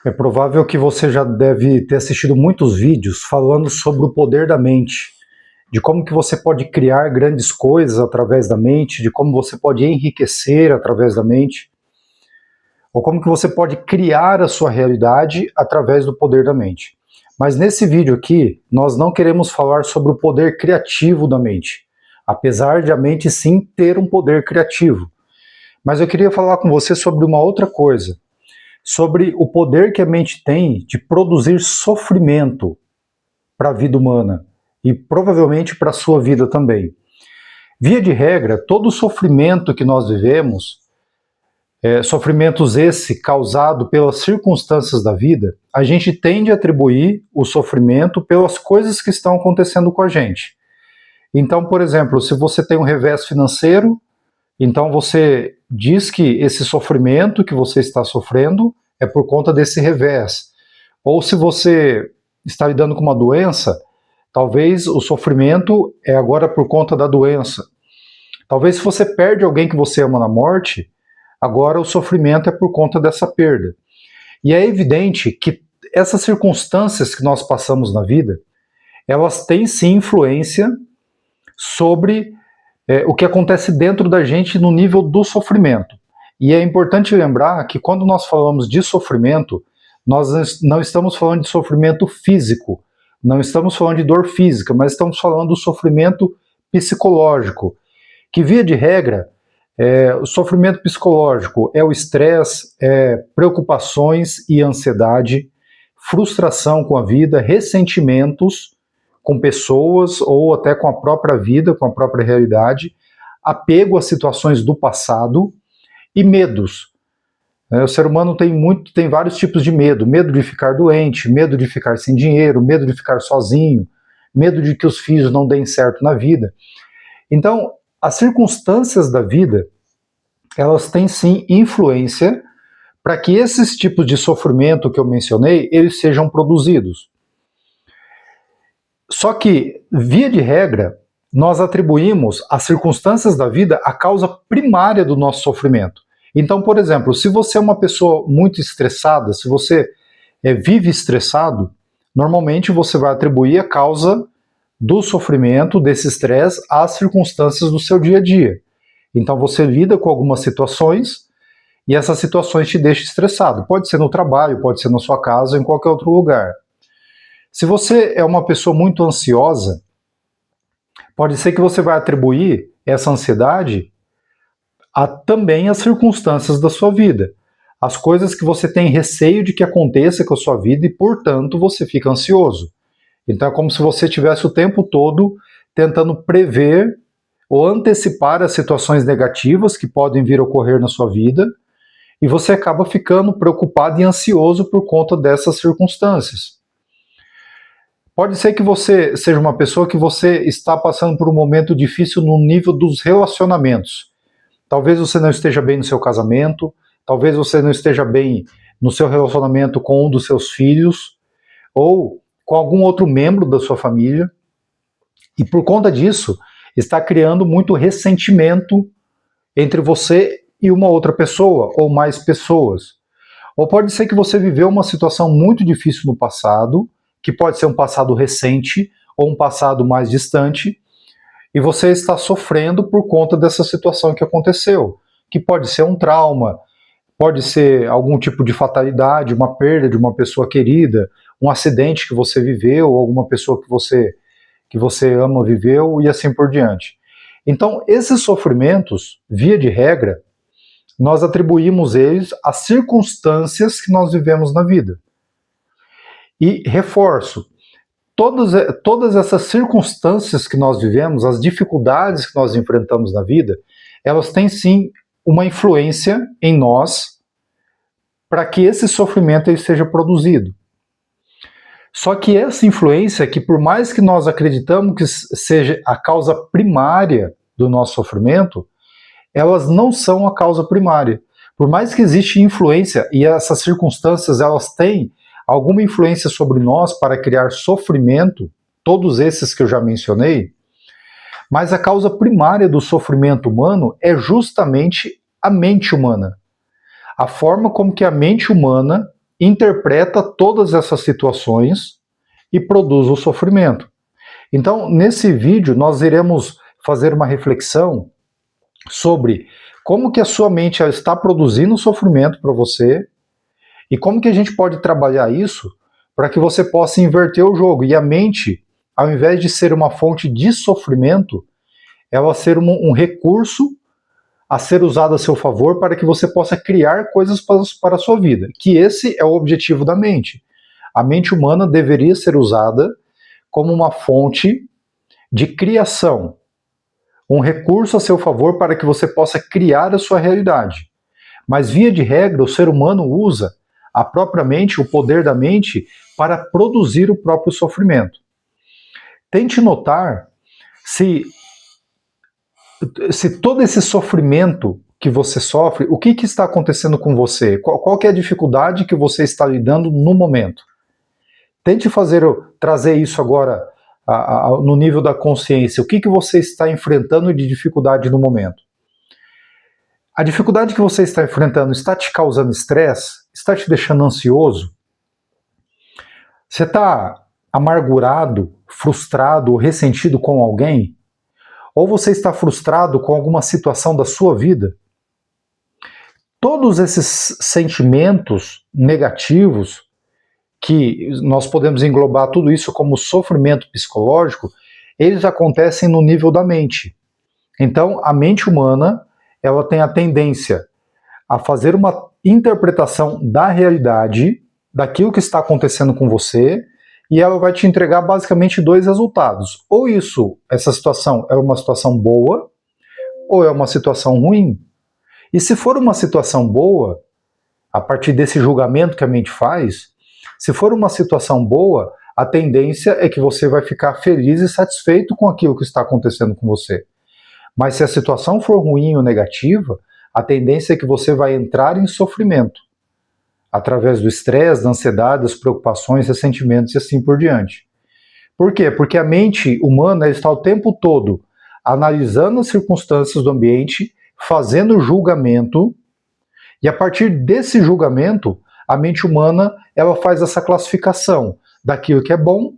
É provável que você já deve ter assistido muitos vídeos falando sobre o poder da mente, de como que você pode criar grandes coisas através da mente, de como você pode enriquecer através da mente, ou como que você pode criar a sua realidade através do poder da mente. Mas nesse vídeo aqui, nós não queremos falar sobre o poder criativo da mente, apesar de a mente sim ter um poder criativo. Mas eu queria falar com você sobre uma outra coisa, sobre o poder que a mente tem de produzir sofrimento para a vida humana e provavelmente para a sua vida também. Via de regra, todo o sofrimento que nós vivemos, sofrimentos esse causado pelas circunstâncias da vida, a gente tende a atribuir o sofrimento pelas coisas que estão acontecendo com a gente. Então, por exemplo, se você tem um revés financeiro, então você diz que esse sofrimento que você está sofrendo é por conta desse revés. Ou se você está lidando com uma doença, talvez o sofrimento é agora por conta da doença. Talvez se você perde alguém que você ama na morte, agora o sofrimento é por conta dessa perda. E é evidente que essas circunstâncias que nós passamos na vida, elas têm sim influência sobre o que acontece dentro da gente no nível do sofrimento. E é importante lembrar que quando nós falamos de sofrimento, nós não estamos falando de sofrimento físico, não estamos falando de dor física, mas estamos falando do sofrimento psicológico, que via de regra, o sofrimento psicológico é o estresse, preocupações e ansiedade, frustração com a vida, ressentimentos com pessoas ou até com a própria vida, com a própria realidade, apego a situações do passado e medos. O ser humano tem vários tipos de medo: medo de ficar doente, medo de ficar sem dinheiro, medo de ficar sozinho, medo de que os filhos não deem certo na vida. Então, as circunstâncias da vida, elas têm sim influência para que esses tipos de sofrimento que eu mencionei, eles sejam produzidos. Só que, via de regra, nós atribuímos às circunstâncias da vida a causa primária do nosso sofrimento. Então, por exemplo, se você é uma pessoa muito estressada, se você vive estressado, normalmente você vai atribuir a causa do sofrimento, desse estresse, às circunstâncias do seu dia a dia. Então você lida com algumas situações e essas situações te deixam estressado. Pode ser no trabalho, pode ser na sua casa, em qualquer outro lugar. Se você é uma pessoa muito ansiosa, pode ser que você vai atribuir essa ansiedade também às circunstâncias da sua vida. As coisas que você tem receio de que aconteça com a sua vida e, portanto, você fica ansioso. Então é como se você estivesse o tempo todo tentando prever ou antecipar as situações negativas que podem vir a ocorrer na sua vida, e você acaba ficando preocupado e ansioso por conta dessas circunstâncias. Pode ser que você seja uma pessoa que você está passando por um momento difícil no nível dos relacionamentos. Talvez você não esteja bem no seu casamento, talvez você não esteja bem no seu relacionamento com um dos seus filhos, ou com algum outro membro da sua família, e por conta disso, está criando muito ressentimento entre você e uma outra pessoa, ou mais pessoas. Ou pode ser que você viveu uma situação muito difícil no passado, que pode ser um passado recente, ou um passado mais distante, e você está sofrendo por conta dessa situação que aconteceu, que pode ser um trauma, pode ser algum tipo de fatalidade, uma perda de uma pessoa querida, um acidente que você viveu, ou alguma pessoa que você ama viveu, e assim por diante. Então, esses sofrimentos, via de regra, nós atribuímos eles às circunstâncias que nós vivemos na vida. E reforço, todas essas circunstâncias que nós vivemos, as dificuldades que nós enfrentamos na vida, elas têm sim uma influência em nós para que esse sofrimento ele seja produzido. Só que essa influência, que por mais que nós acreditamos que seja a causa primária do nosso sofrimento, elas não são a causa primária. Por mais que exista influência, e essas circunstâncias elas têm alguma influência sobre nós para criar sofrimento, todos esses que eu já mencionei, mas a causa primária do sofrimento humano é justamente a mente humana. A forma como que a mente humana interpreta todas essas situações e produz o sofrimento. Então, nesse vídeo, nós iremos fazer uma reflexão sobre como que a sua mente está produzindo sofrimento para você e como que a gente pode trabalhar isso para que você possa inverter o jogo. E a mente, ao invés de ser uma fonte de sofrimento, ela ser um recurso a ser usado a seu favor para que você possa criar coisas para a sua vida. Que esse é o objetivo da mente. A mente humana deveria ser usada como uma fonte de criação, um recurso a seu favor para que você possa criar a sua realidade. Mas, via de regra, o ser humano usa a própria mente, o poder da mente, para produzir o próprio sofrimento. Tente notar se todo esse sofrimento que você sofre, o que está acontecendo com você? Qual que é a dificuldade que você está lidando no momento? Tente trazer isso agora no nível da consciência. O que você está enfrentando de dificuldade no momento? A dificuldade que você está enfrentando está te causando estresse? Está te deixando ansioso? Você está amargurado, frustrado ou ressentido com alguém? Ou você está frustrado com alguma situação da sua vida? Todos esses sentimentos negativos, que nós podemos englobar tudo isso como sofrimento psicológico, eles acontecem no nível da mente. Então, a mente humana, ela tem a tendência a fazer uma interpretação da realidade, daquilo que está acontecendo com você, e ela vai te entregar basicamente dois resultados. Ou essa situação é uma situação boa, ou é uma situação ruim. E se for uma situação boa, a partir desse julgamento que a mente faz, se for uma situação boa, a tendência é que você vai ficar feliz e satisfeito com aquilo que está acontecendo com você. Mas se a situação for ruim ou negativa, a tendência é que você vai entrar em sofrimento, através do estresse, da ansiedade, das preocupações, ressentimentos e assim por diante. Por quê? Porque a mente humana está o tempo todo analisando as circunstâncias do ambiente, fazendo julgamento, e a partir desse julgamento, a mente humana ela faz essa classificação daquilo que é bom,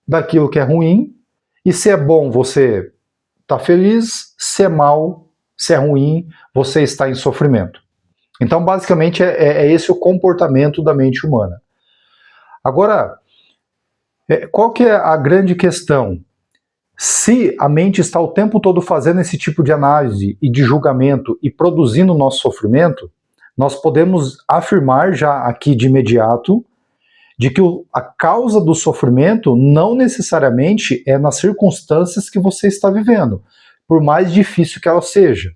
daquilo que é ruim, e se é bom você está feliz, se é mal, se é ruim, você está em sofrimento. Então, basicamente, é esse o comportamento da mente humana. Agora, qual que é a grande questão? Se a mente está o tempo todo fazendo esse tipo de análise e de julgamento e produzindo o nosso sofrimento, nós podemos afirmar já aqui de imediato de que a causa do sofrimento não necessariamente é nas circunstâncias que você está vivendo, por mais difícil que ela seja.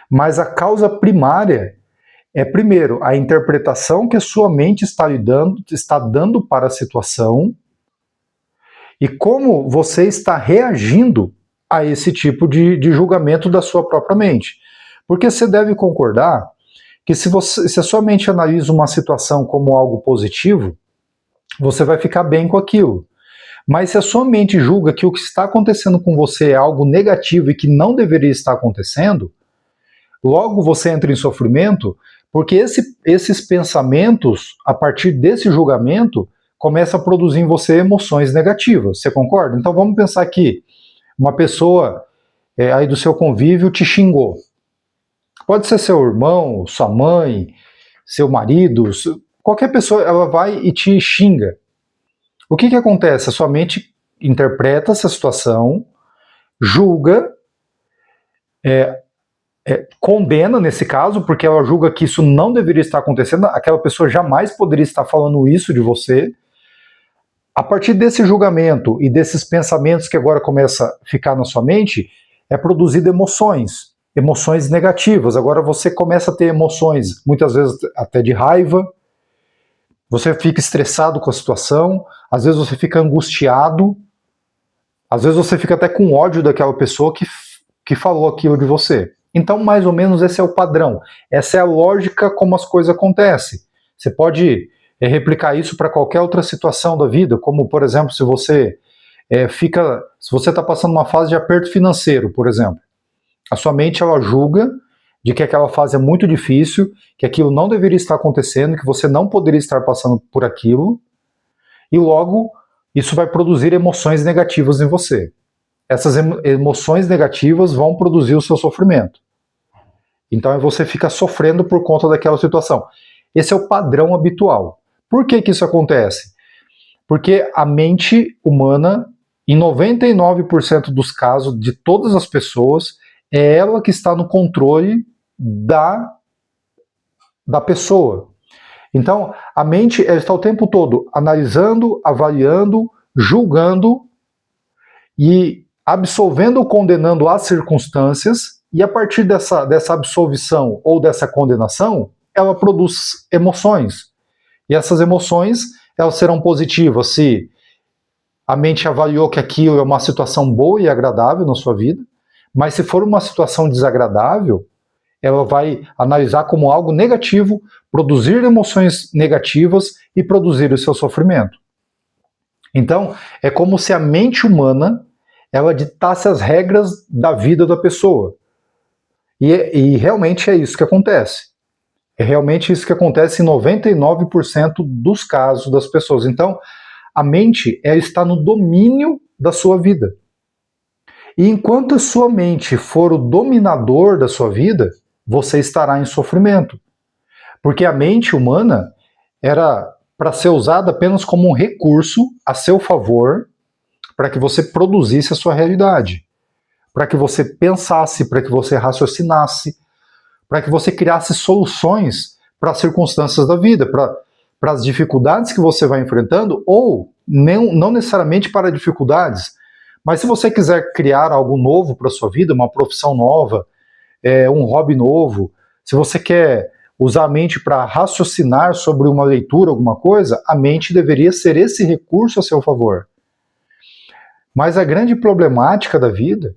Mas a causa primária é, primeiro, a interpretação que a sua mente está dando para a situação e como você está reagindo a esse tipo de julgamento da sua própria mente. Porque você deve concordar que se a sua mente analisa uma situação como algo positivo, você vai ficar bem com aquilo. Mas se a sua mente julga que o que está acontecendo com você é algo negativo e que não deveria estar acontecendo, logo você entra em sofrimento, porque esses pensamentos, a partir desse julgamento, começam a produzir em você emoções negativas. Você concorda? Então vamos pensar que uma pessoa aí do seu convívio te xingou. Pode ser seu irmão, sua mãe, seu marido, qualquer pessoa, ela vai e te xinga. O que acontece? A sua mente interpreta essa situação, julga, condena nesse caso, porque ela julga que isso não deveria estar acontecendo, aquela pessoa jamais poderia estar falando isso de você. A partir desse julgamento e desses pensamentos que agora começam a ficar na sua mente, é produzido emoções negativas. Agora você começa a ter emoções, muitas vezes até de raiva, você fica estressado com a situação, às vezes você fica angustiado, às vezes você fica até com ódio daquela pessoa que falou aquilo de você. Então, mais ou menos, esse é o padrão. Essa é a lógica como as coisas acontecem. Você pode replicar isso para qualquer outra situação da vida, como, por exemplo, se você está passando uma fase de aperto financeiro, por exemplo. A sua mente, ela julga de que aquela fase é muito difícil, que aquilo não deveria estar acontecendo, que você não poderia estar passando por aquilo, e logo isso vai produzir emoções negativas em você. Essas emoções negativas vão produzir o seu sofrimento. Então você fica sofrendo por conta daquela situação. Esse é o padrão habitual. Por que isso acontece? Porque a mente humana, em 99% dos casos de todas as pessoas, é ela que está no controle da pessoa. Então, a mente ela está o tempo todo analisando, avaliando, julgando e absolvendo ou condenando as circunstâncias, e a partir dessa absolvição ou dessa condenação, ela produz emoções. E essas emoções, elas serão positivas se a mente avaliou que aquilo é uma situação boa e agradável na sua vida, mas se for uma situação desagradável, ela vai analisar como algo negativo, produzir emoções negativas e produzir o seu sofrimento. Então, é como se a mente humana ela ditasse as regras da vida da pessoa. E realmente é isso que acontece. É realmente isso que acontece em 99% dos casos das pessoas. Então, a mente ela está no domínio da sua vida. E enquanto a sua mente for o dominador da sua vida, você estará em sofrimento. Porque a mente humana era para ser usada apenas como um recurso a seu favor para que você produzisse a sua realidade, para que você pensasse, para que você raciocinasse, para que você criasse soluções para as circunstâncias da vida, para as dificuldades que você vai enfrentando, ou não necessariamente para dificuldades, mas se você quiser criar algo novo para a sua vida, uma profissão nova, um hobby novo, se você quer usar a mente para raciocinar sobre uma leitura, alguma coisa, a mente deveria ser esse recurso a seu favor. Mas a grande problemática da vida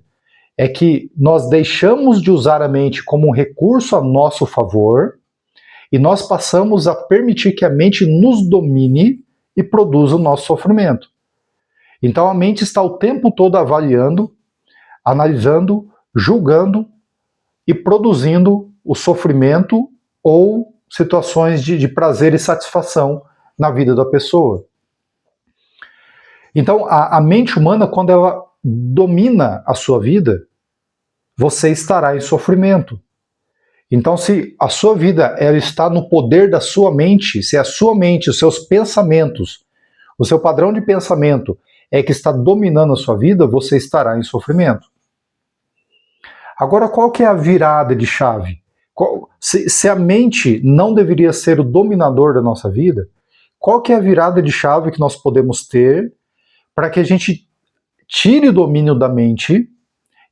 é que nós deixamos de usar a mente como um recurso a nosso favor e nós passamos a permitir que a mente nos domine e produza o nosso sofrimento. Então a mente está o tempo todo avaliando, analisando, julgando e produzindo o sofrimento ou situações de prazer e satisfação na vida da pessoa. Então, a mente humana, quando ela domina a sua vida, você estará em sofrimento. Então, se a sua vida ela está no poder da sua mente, se a sua mente, os seus pensamentos, o seu padrão de pensamento é que está dominando a sua vida, você estará em sofrimento. Agora, qual que é a virada de chave? Se a mente não deveria ser o dominador da nossa vida, qual que é a virada de chave que nós podemos ter para que a gente tire o domínio da mente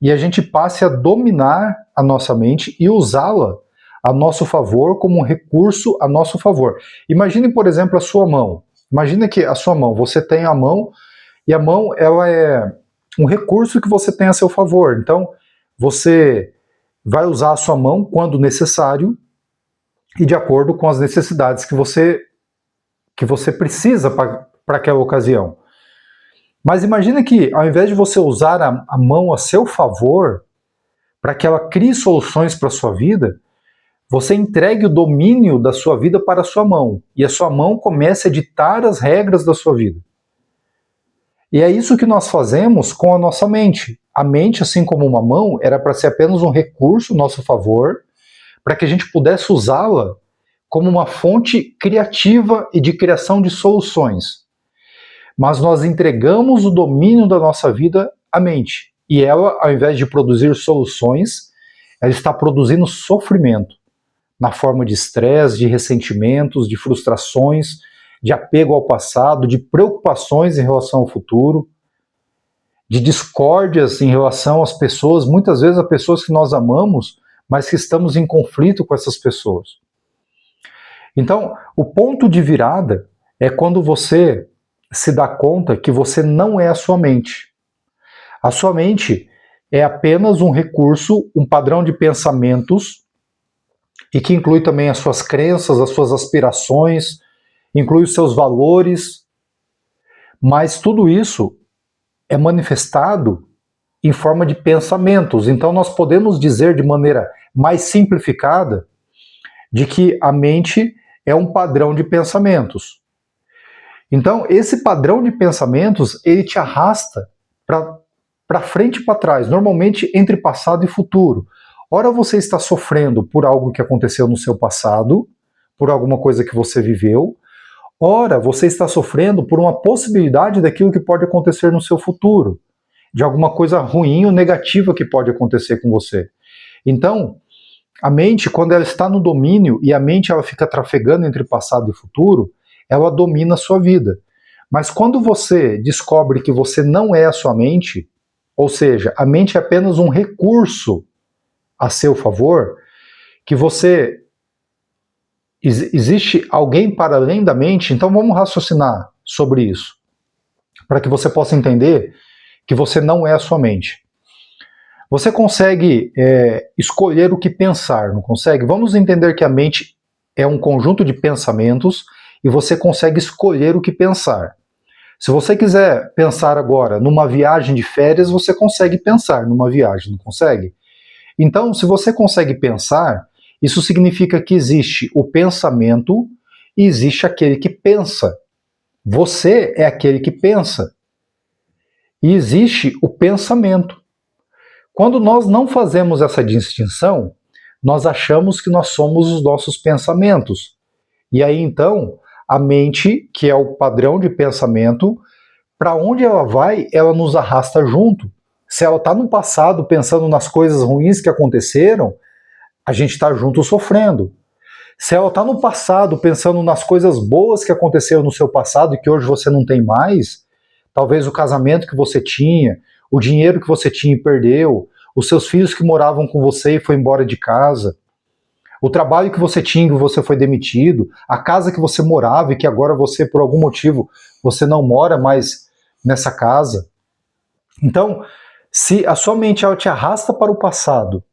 e a gente passe a dominar a nossa mente e usá-la a nosso favor como um recurso a nosso favor? Imagine, por exemplo, a sua mão. Imagine que a sua mão, você tem a mão e a mão ela é um recurso que você tem a seu favor. Então, você vai usar a sua mão quando necessário e de acordo com as necessidades que você precisa para aquela ocasião. Mas imagina que, ao invés de você usar a mão a seu favor, para que ela crie soluções para a sua vida, você entregue o domínio da sua vida para a sua mão. E a sua mão comece a ditar as regras da sua vida. E é isso que nós fazemos com a nossa mente. A mente, assim como uma mão, era para ser apenas um recurso a nosso favor, para que a gente pudesse usá-la como uma fonte criativa e de criação de soluções. Mas nós entregamos o domínio da nossa vida à mente. E ela, ao invés de produzir soluções, ela está produzindo sofrimento, na forma de estresse, de ressentimentos, de frustrações, de apego ao passado, de preocupações em relação ao futuro, de discórdias em relação às pessoas, muitas vezes a pessoas que nós amamos, mas que estamos em conflito com essas pessoas. Então, o ponto de virada é quando você se dá conta que você não é a sua mente. A sua mente é apenas um recurso, um padrão de pensamentos, e que inclui também as suas crenças, as suas aspirações, inclui os seus valores, mas tudo isso é manifestado em forma de pensamentos. Então nós podemos dizer de maneira mais simplificada de que a mente é um padrão de pensamentos. Então, esse padrão de pensamentos, ele te arrasta para frente e para trás, normalmente entre passado e futuro. Ora você está sofrendo por algo que aconteceu no seu passado, por alguma coisa que você viveu, ora você está sofrendo por uma possibilidade daquilo que pode acontecer no seu futuro, de alguma coisa ruim ou negativa que pode acontecer com você. Então, a mente, quando ela está no domínio e a mente ela fica trafegando entre passado e futuro, ela domina a sua vida. Mas quando você descobre que você não é a sua mente, ou seja, a mente é apenas um recurso a seu favor, que você existe alguém para além da mente, então vamos raciocinar sobre isso, para que você possa entender que você não é a sua mente. Você consegue escolher o que pensar, não consegue? Vamos entender que a mente é um conjunto de pensamentos e você consegue escolher o que pensar. Se você quiser pensar agora numa viagem de férias, você consegue pensar numa viagem, não consegue? Então, se você consegue pensar, isso significa que existe o pensamento e existe aquele que pensa. Você é aquele que pensa. E existe o pensamento. Quando nós não fazemos essa distinção, nós achamos que nós somos os nossos pensamentos. E aí então, a mente, que é o padrão de pensamento, para onde ela vai, ela nos arrasta junto. Se ela está no passado pensando nas coisas ruins que aconteceram, a gente está junto sofrendo. Se ela está no passado pensando nas coisas boas que aconteceram no seu passado e que hoje você não tem mais, talvez o casamento que você tinha, o dinheiro que você tinha e perdeu, os seus filhos que moravam com você e foi embora de casa, o trabalho que você tinha e você foi demitido, a casa que você morava e que agora você, por algum motivo, você não mora mais nessa casa. Então, se a sua mente ela te arrasta para o passado,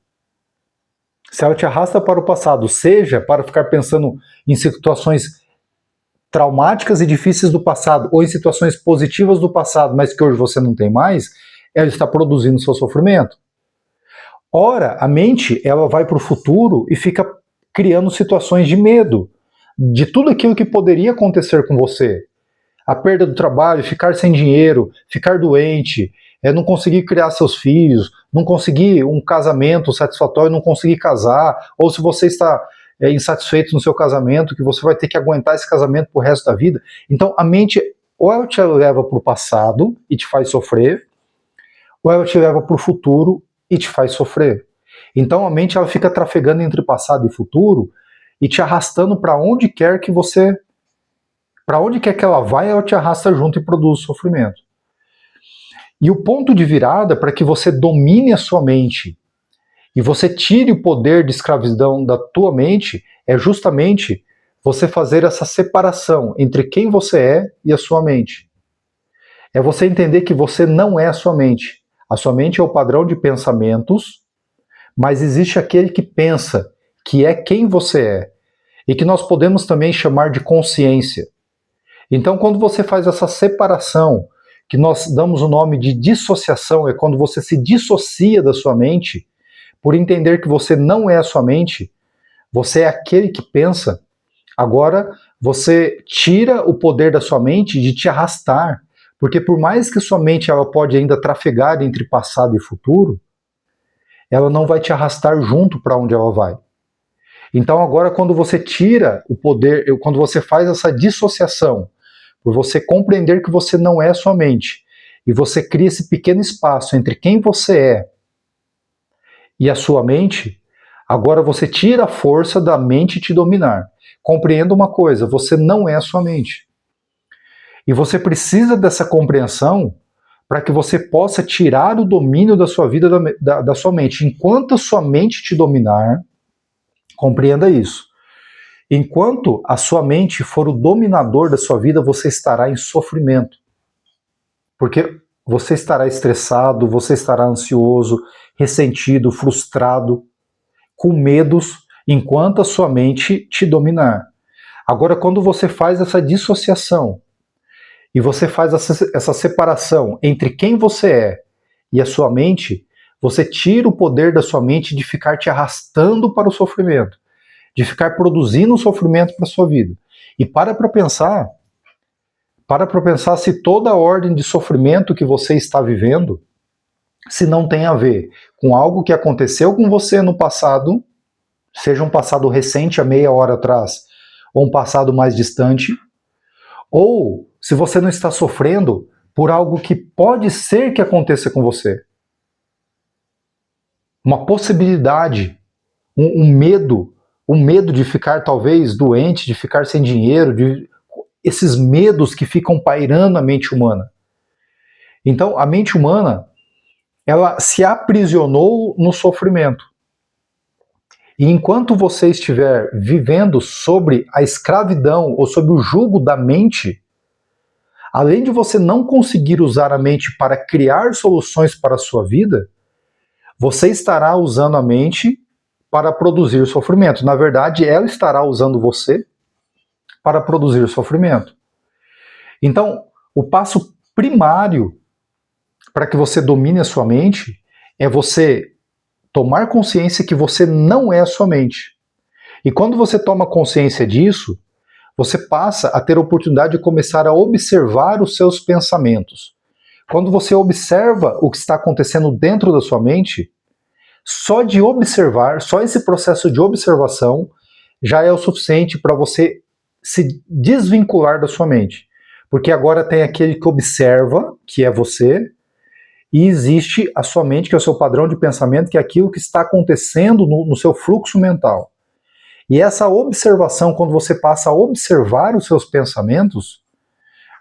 se ela te arrasta para o passado, seja para ficar pensando em situações traumáticas e difíceis do passado, ou em situações positivas do passado, mas que hoje você não tem mais, ela está produzindo seu sofrimento. Ora, a mente ela vai para o futuro e fica criando situações de medo, de tudo aquilo que poderia acontecer com você. A perda do trabalho, ficar sem dinheiro, ficar doente, não conseguir criar seus filhos, não conseguir um casamento satisfatório, não conseguir casar, ou se você está insatisfeito no seu casamento, que você vai ter que aguentar esse casamento pro resto da vida. Então a mente ou ela te leva para o passado e te faz sofrer, ou ela te leva para o futuro e te faz sofrer. Então a mente ela fica trafegando entre passado e futuro e te arrastando para onde quer que você... Para onde quer que ela vai, ela te arrasta junto e produz sofrimento. E o ponto de virada para que você domine a sua mente e você tire o poder de escravidão da tua mente é justamente você fazer essa separação entre quem você é e a sua mente. É você entender que você não é a sua mente. A sua mente é o padrão de pensamentos, mas existe aquele que pensa, que é quem você é, e que nós podemos também chamar de consciência. Então, quando você faz essa separação, que nós damos o nome de dissociação, é quando você se dissocia da sua mente, por entender que você não é a sua mente, você é aquele que pensa, agora você tira o poder da sua mente de te arrastar, porque por mais que sua mente ela pode ainda trafegar entre passado e futuro, ela não vai te arrastar junto para onde ela vai. Então agora quando você tira o poder, quando você faz essa dissociação, por você compreender que você não é sua mente, e você cria esse pequeno espaço entre quem você é e a sua mente, agora você tira a força da mente te dominar. Compreenda uma coisa, você não é a sua mente. E você precisa dessa compreensão para que você possa tirar o domínio da sua vida da sua mente. Enquanto a sua mente te dominar, compreenda isso. Enquanto a sua mente for o dominador da sua vida, você estará em sofrimento. Porque você estará estressado, você estará ansioso, ressentido, frustrado, com medos, enquanto a sua mente te dominar. Agora, quando você faz essa dissociação, e você faz essa separação entre quem você é e a sua mente, você tira o poder da sua mente de ficar te arrastando para o sofrimento, de ficar produzindo sofrimento para a sua vida. E para para pensar se toda a ordem de sofrimento que você está vivendo, se não tem a ver com algo que aconteceu com você no passado, seja um passado recente, há meia hora atrás, ou um passado mais distante, ou se você não está sofrendo por algo que pode ser que aconteça com você. Uma possibilidade, um medo de ficar talvez doente, de ficar sem dinheiro, esses medos que ficam pairando a mente humana. Então, a mente humana, ela se aprisionou no sofrimento. E enquanto você estiver vivendo sobre a escravidão ou sobre o jugo da mente, além de você não conseguir usar a mente para criar soluções para a sua vida, você estará usando a mente para produzir sofrimento. Na verdade, ela estará usando você para produzir sofrimento. Então, o passo primário para que você domine a sua mente é você tomar consciência que você não é a sua mente. E quando você toma consciência disso, você passa a ter a oportunidade de começar a observar os seus pensamentos. Quando você observa o que está acontecendo dentro da sua mente, só de observar, só esse processo de observação já é o suficiente para você se desvincular da sua mente. Porque agora tem aquele que observa, que é você, e existe a sua mente, que é o seu padrão de pensamento, que é aquilo que está acontecendo no seu fluxo mental. E essa observação, quando você passa a observar os seus pensamentos,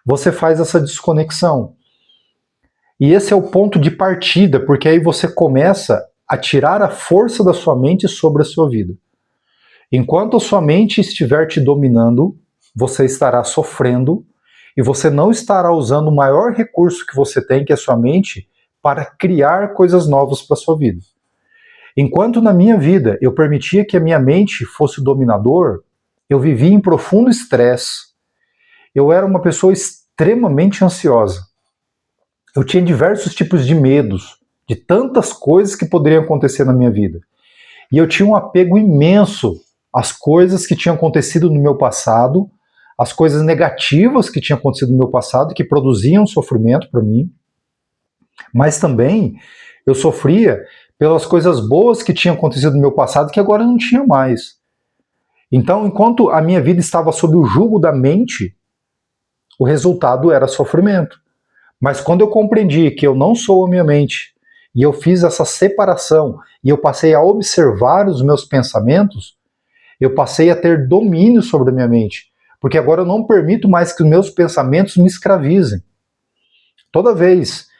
você faz essa desconexão. E esse é o ponto de partida, porque aí você começa a tirar a força da sua mente sobre a sua vida. Enquanto a sua mente estiver te dominando, você estará sofrendo e você não estará usando o maior recurso que você tem, que é a sua mente, para criar coisas novas para a sua vida. Enquanto na minha vida eu permitia que a minha mente fosse o dominador, eu vivia em profundo estresse. Eu era uma pessoa extremamente ansiosa. Eu tinha diversos tipos de medos, de tantas coisas que poderiam acontecer na minha vida. E eu tinha um apego imenso às coisas que tinham acontecido no meu passado, às coisas negativas que tinham acontecido no meu passado, que produziam sofrimento para mim. Mas também eu sofria pelas coisas boas que tinham acontecido no meu passado que agora não tinha mais. Então, enquanto a minha vida estava sob o jugo da mente, o resultado era sofrimento. Mas quando eu compreendi que eu não sou a minha mente, e eu fiz essa separação, e eu passei a observar os meus pensamentos, eu passei a ter domínio sobre a minha mente. Porque agora eu não permito mais que os meus pensamentos me escravizem. Toda vez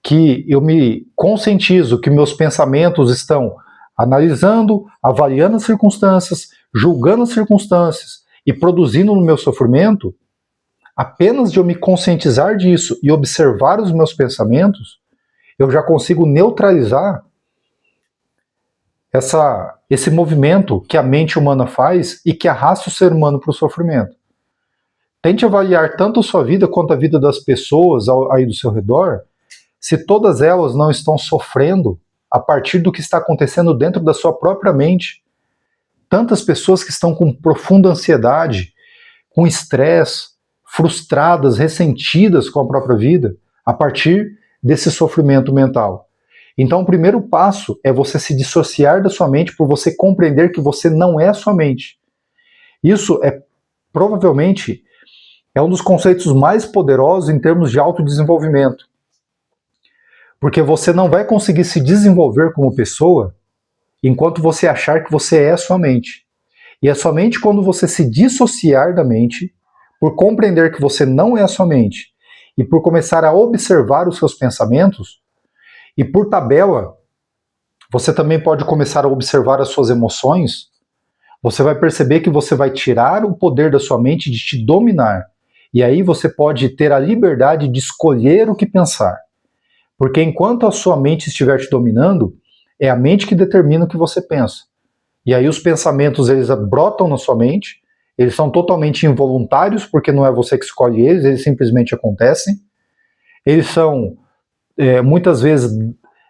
que eu me conscientizo que meus pensamentos estão analisando, avaliando as circunstâncias, julgando as circunstâncias e produzindo no meu sofrimento, apenas de eu me conscientizar disso e observar os meus pensamentos, eu já consigo neutralizar esse movimento que a mente humana faz e que arrasta o ser humano para o sofrimento. Tente avaliar tanto a sua vida quanto a vida das pessoas aí do seu redor, se todas elas não estão sofrendo a partir do que está acontecendo dentro da sua própria mente. Tantas pessoas que estão com profunda ansiedade, com estresse, frustradas, ressentidas com a própria vida, a partir desse sofrimento mental. Então o primeiro passo é você se dissociar da sua mente por você compreender que você não é a sua mente. Isso provavelmente é um dos conceitos mais poderosos em termos de autodesenvolvimento. Porque você não vai conseguir se desenvolver como pessoa enquanto você achar que você é a sua mente. E é somente quando você se dissociar da mente, por compreender que você não é a sua mente, e por começar a observar os seus pensamentos, e por tabela, você também pode começar a observar as suas emoções, você vai perceber que você vai tirar o poder da sua mente de te dominar. E aí você pode ter a liberdade de escolher o que pensar. Porque enquanto a sua mente estiver te dominando, é a mente que determina o que você pensa. E aí os pensamentos, eles brotam na sua mente, eles são totalmente involuntários, porque não é você que escolhe eles simplesmente acontecem. Eles são, muitas vezes,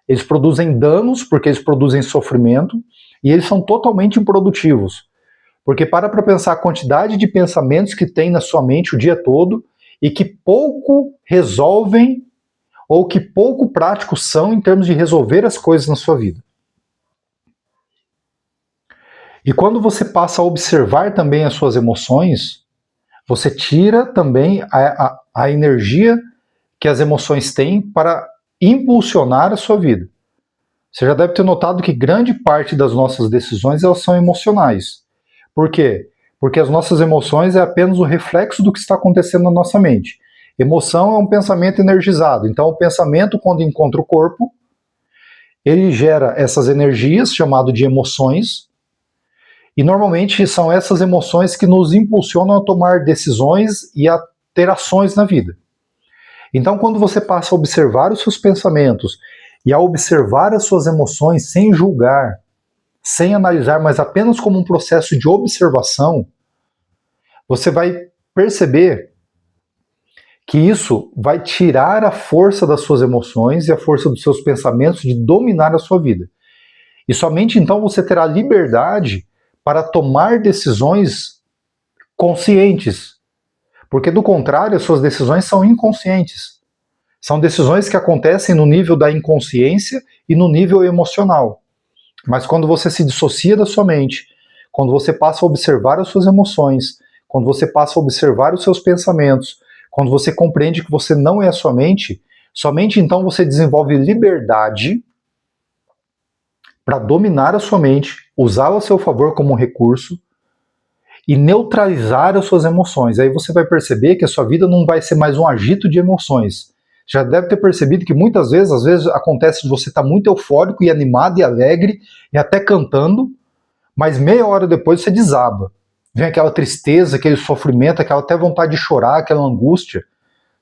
eles produzem danos porque eles produzem sofrimento e eles são totalmente improdutivos. Porque para pensar a quantidade de pensamentos que tem na sua mente o dia todo e que pouco resolvem ou que pouco práticos são em termos de resolver as coisas na sua vida. E quando você passa a observar também as suas emoções, você tira também a energia que as emoções têm para impulsionar a sua vida. Você já deve ter notado que grande parte das nossas decisões elas são emocionais. Por quê? Porque as nossas emoções é apenas o reflexo do que está acontecendo na nossa mente. Emoção é um pensamento energizado. Então, o pensamento, quando encontra o corpo, ele gera essas energias, chamado de emoções, e normalmente são essas emoções que nos impulsionam a tomar decisões e a ter ações na vida. Então, quando você passa a observar os seus pensamentos e a observar as suas emoções sem julgar, sem analisar, mas apenas como um processo de observação, você vai perceber que isso vai tirar a força das suas emoções e a força dos seus pensamentos de dominar a sua vida. E somente então você terá liberdade para tomar decisões conscientes. Porque, do contrário, as suas decisões são inconscientes. São decisões que acontecem no nível da inconsciência e no nível emocional. Mas quando você se dissocia da sua mente, quando você passa a observar as suas emoções, quando você passa a observar os seus pensamentos, quando você compreende que você não é a sua mente, somente então você desenvolve liberdade para dominar a sua mente, usá-la a seu favor como um recurso e neutralizar as suas emoções. Aí você vai perceber que a sua vida não vai ser mais um agito de emoções. Já deve ter percebido que muitas vezes, às vezes acontece de você estar muito eufórico e animado e alegre e até cantando, mas meia hora depois você desaba. Vem aquela tristeza, aquele sofrimento, aquela até vontade de chorar, aquela angústia.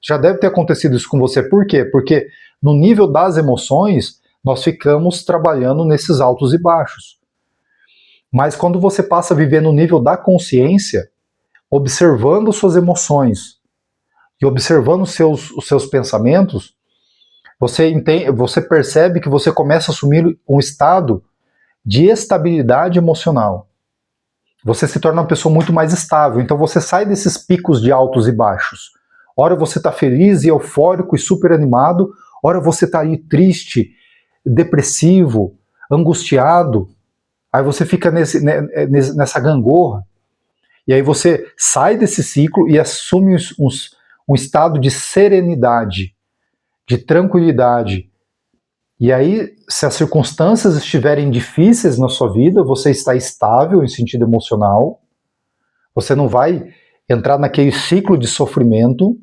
Já deve ter acontecido isso com você. Por quê? Porque no nível das emoções, nós ficamos trabalhando nesses altos e baixos. Mas quando você passa a viver no nível da consciência, observando suas emoções e observando os seus pensamentos, você percebe que você começa a assumir um estado de estabilidade emocional. Você se torna uma pessoa muito mais estável, então você sai desses picos de altos e baixos. Ora você está feliz e eufórico e super animado, ora você está aí triste, depressivo, angustiado. Aí você fica nessa gangorra, e aí você sai desse ciclo e assume um estado de serenidade, de tranquilidade. E aí, se as circunstâncias estiverem difíceis na sua vida, você está estável em sentido emocional, você não vai entrar naquele ciclo de sofrimento,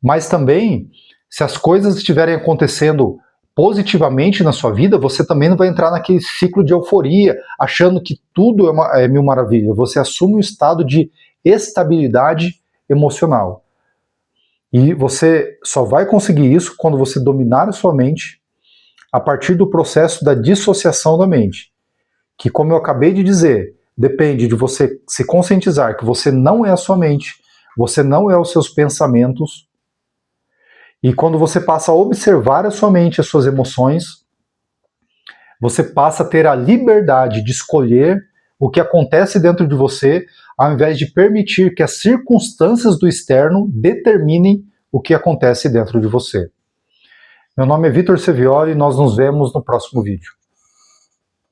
mas também, se as coisas estiverem acontecendo positivamente na sua vida, você também não vai entrar naquele ciclo de euforia, achando que tudo é mil maravilhas. Você assume um estado de estabilidade emocional. E você só vai conseguir isso quando você dominar a sua mente a partir do processo da dissociação da mente. Que, como eu acabei de dizer, depende de você se conscientizar que você não é a sua mente, você não é os seus pensamentos. E quando você passa a observar a sua mente, as suas emoções, você passa a ter a liberdade de escolher o que acontece dentro de você, ao invés de permitir que as circunstâncias do externo determinem o que acontece dentro de você. Meu nome é Vitor Sevioli e nós nos vemos no próximo vídeo.